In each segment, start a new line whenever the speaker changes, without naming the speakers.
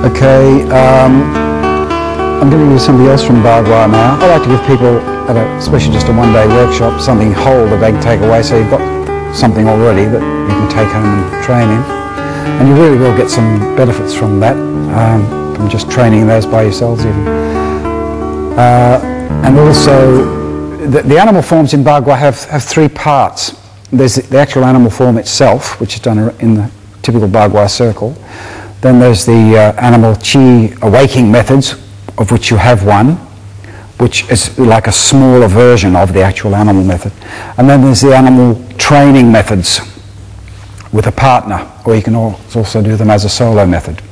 Okay, I'm going to use somebody else from Bagua now. I like to give people, especially just a one-day workshop, something whole that they can take away, so you've got something already that you can take home and train in. And you really will get some benefits from that, from just training those by yourselves even. And also, the animal forms in Bagua have three parts. There's the actual animal form itself, which is done in the typical Bagua circle. Then there's the animal chi awaking methods, of which you have one, which is like a smaller version of the actual animal method. And then there's the animal training methods with a partner, or you can also do them as a solo method.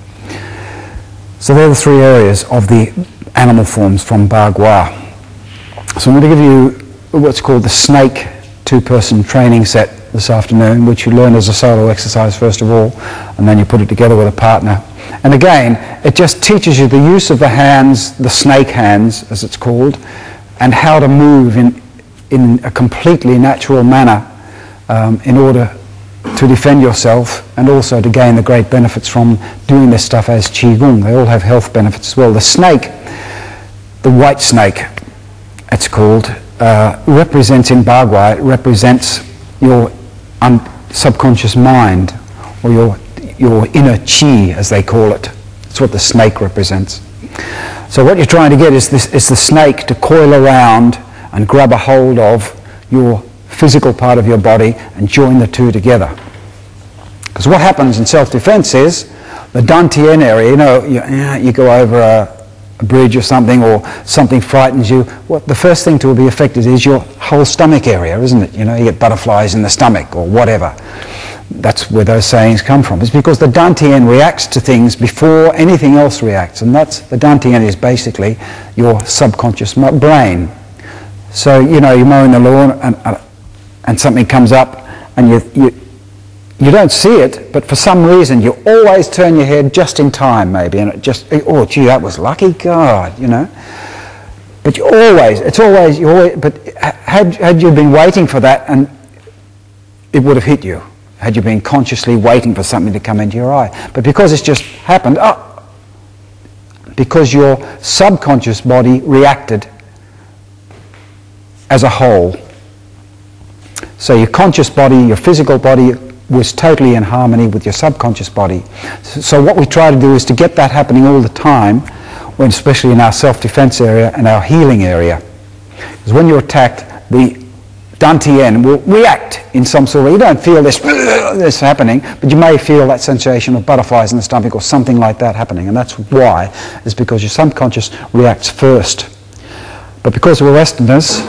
So they're the three areas of the animal forms from Bagua. So I'm going to give you what's called the snake two-person training set this afternoon, which you learn as a solo exercise first of all, and then you put it together with a partner. And again, it just teaches you the use of the hands, the snake hands as it's called, and how to move in a completely natural manner in order to defend yourself, and also to gain the great benefits from doing this stuff as Qigong. They all have health benefits as well. The snake, the white snake it's called, represents in Bagua, it represents your subconscious mind, or your inner chi, as they call it. That's what the snake represents. So what you're trying to get is the snake to coil around and grab a hold of your physical part of your body and join the two together. Because what happens in self-defense is the dantian area, you go over a bridge or something frightens you, the first thing to be affected is your whole stomach area, isn't it? You get butterflies in the stomach or whatever. That's where those sayings come from. It's because the dantian reacts to things before anything else reacts, and the dantian is basically your subconscious brain. So you're mowing the lawn and something comes up and you don't see it, but for some reason you always turn your head just in time, maybe, and it just, oh gee, that was lucky, God, But but had you been waiting for that, and it would have hit you, had you been consciously waiting for something to come into your eye. But because it's just happened, because your subconscious body reacted as a whole. So your conscious body, your physical body, was totally in harmony with your subconscious body. So what we try to do is to get that happening all the time, especially in our self-defense area and our healing area. Because when you're attacked, the dantian will react in some sort of way. You don't feel this happening, but you may feel that sensation of butterflies in the stomach or something like that happening. And that's why, is because your subconscious reacts first. But because we're Westerners,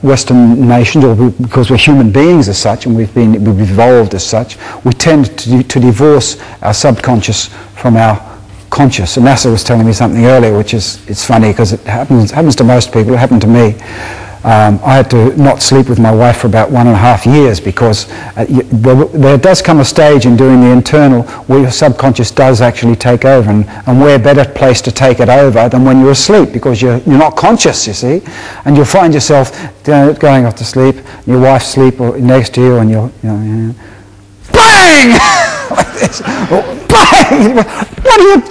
Western nations, or because we're human beings as such, and we've evolved as such, we tend to divorce our subconscious from our conscious. And NASA was telling me something earlier, which it's funny because it happens to most people. It happened to me. I had to not sleep with my wife for about 1.5 years because there does come a stage in doing the internal where your subconscious does actually take over, and where better place to take it over than when you're asleep, because you're not conscious, you see, and you'll find yourself going off to sleep, your wife's asleep or next to you, and you're bang! Like this. Bang! What are you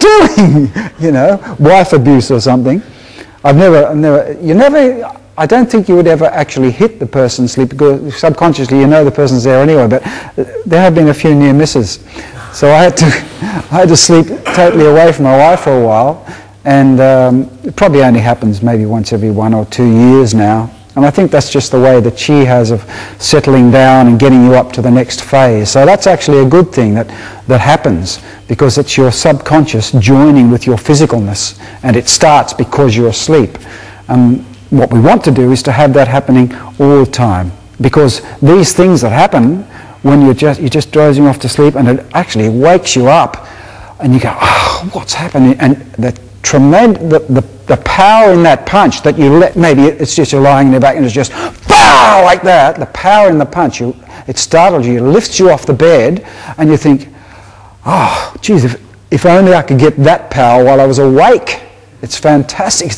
doing? Wife abuse or something. I don't think you would ever actually hit the person asleep, because subconsciously the person's there anyway, but there have been a few near misses. So I had to sleep totally away from my wife for a while, and it probably only happens maybe once every 1 or 2 years now. And I think that's just the way the chi has of settling down and getting you up to the next phase. So that's actually a good thing that happens, because it's your subconscious joining with your physicalness, and it starts because you're asleep. What we want to do is to have that happening all the time, because these things that happen when you're just dozing off to sleep, and it actually wakes you up, and you go, oh, what's happening? And the power in that punch that you maybe it's just you're lying in your back and it's just pow like that. The power in the punch, it startles you, it lifts you off the bed, and you think, oh, geez, if only I could get that power while I was awake. It's fantastic.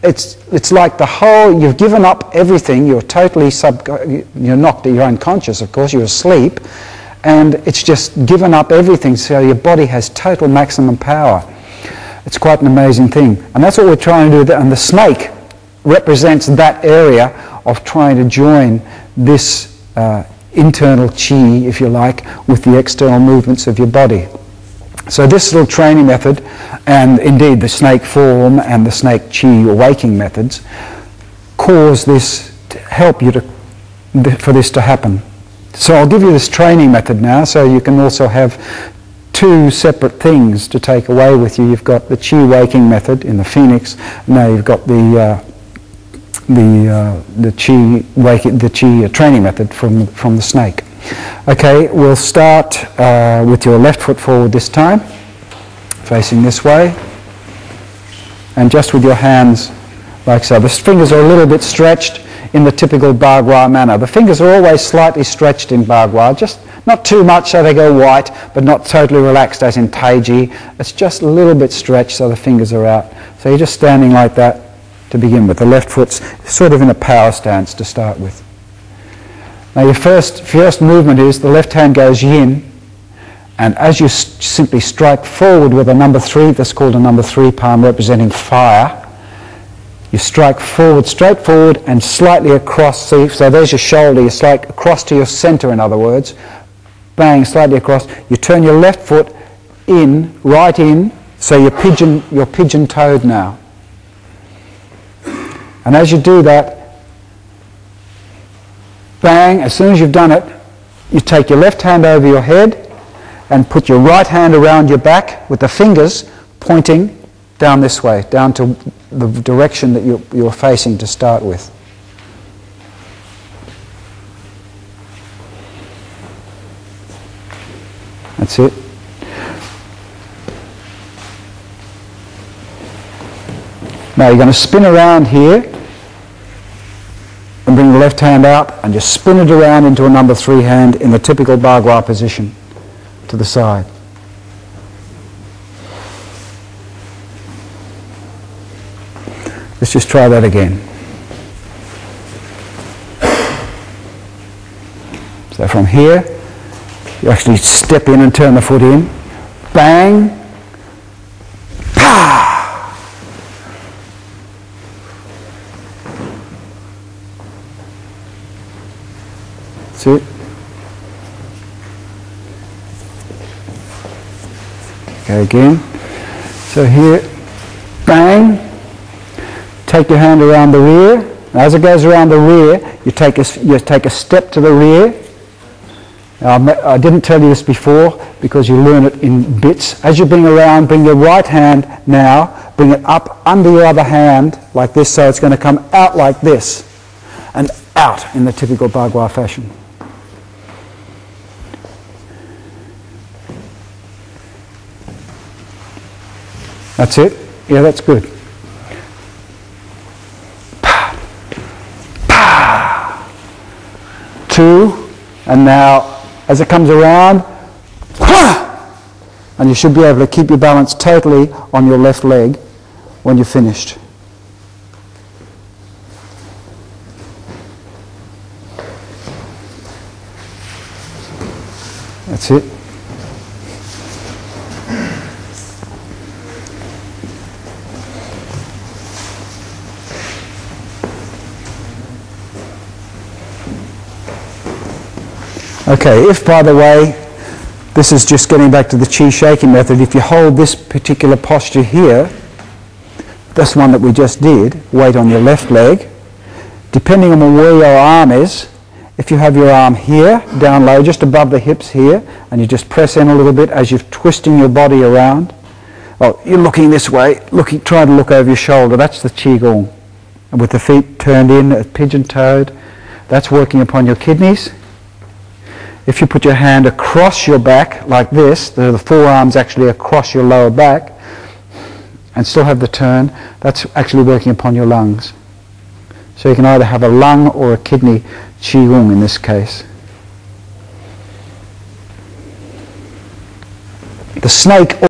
It's like the whole, you've given up everything, you're totally you're knocked, you're unconscious, of course, you're asleep, and it's just given up everything, so your body has total maximum power. It's quite an amazing thing. And that's what we're trying to do. And the snake represents that area of trying to join this internal chi, if you like, with the external movements of your body. So this little training method, and indeed the snake form and the snake chi or waking methods, cause this to help you for this to happen. So I'll give you this training method now, so you can also have two separate things to take away with you. You've got the chi waking method in the phoenix. Now you've got the chi training method from the snake. Okay, we'll start with your left foot forward this time, facing this way, and just with your hands like so. The fingers are a little bit stretched in the typical Bagua manner. The fingers are always slightly stretched in Bagua, just not too much so they go white, but not totally relaxed as in Taiji. It's just a little bit stretched so the fingers are out. So you're just standing like that to begin with. The left foot's sort of in a power stance to start with. Now your first movement is the left hand goes yin, and as you simply strike forward with a number 3, that's called a number 3 palm representing fire, you strike forward, straight forward and slightly across. So there's your shoulder, you strike across to your center, in other words. Bang, slightly across. You turn your left foot in, right in, so you're pigeon-toed now. And as you do that, bang, as soon as you've done it, you take your left hand over your head and put your right hand around your back with the fingers pointing down this way, down to the direction that you're facing to start with. That's it. Now you're going to spin around here and bring the left hand out and just spin it around into a number 3 hand in the typical Bagua position to the side. Let's just try that again. So from here, you actually step in and turn the foot in. Bang. Pa! That's it. Okay, again. So here, bang. Take your hand around the rear. And as it goes around the rear, you take a step to the rear. Now, I didn't tell you this before because you learn it in bits. As you bring around, bring your right hand now, bring it up under your other hand like this, so it's going to come out like this and out in the typical Bagua fashion. That's it? Yeah, that's good. 2, and now as it comes around, and you should be able to keep your balance totally on your left leg when you're finished. That's it. Okay, if by the way, this is just getting back to the chi shaking method, if you hold this particular posture here, this one that we just did, weight on your left leg, depending on where your arm is, if you have your arm here, down low, just above the hips here, and you just press in a little bit as you're twisting your body around, well, you're looking this way, trying to look over your shoulder, that's the qigong. And with the feet turned in, pigeon-toed, that's working upon your kidneys. If you put your hand across your back like this, the forearms actually across your lower back, and still have the turn, that's actually working upon your lungs. So you can either have a lung or a kidney qigong in this case. The snake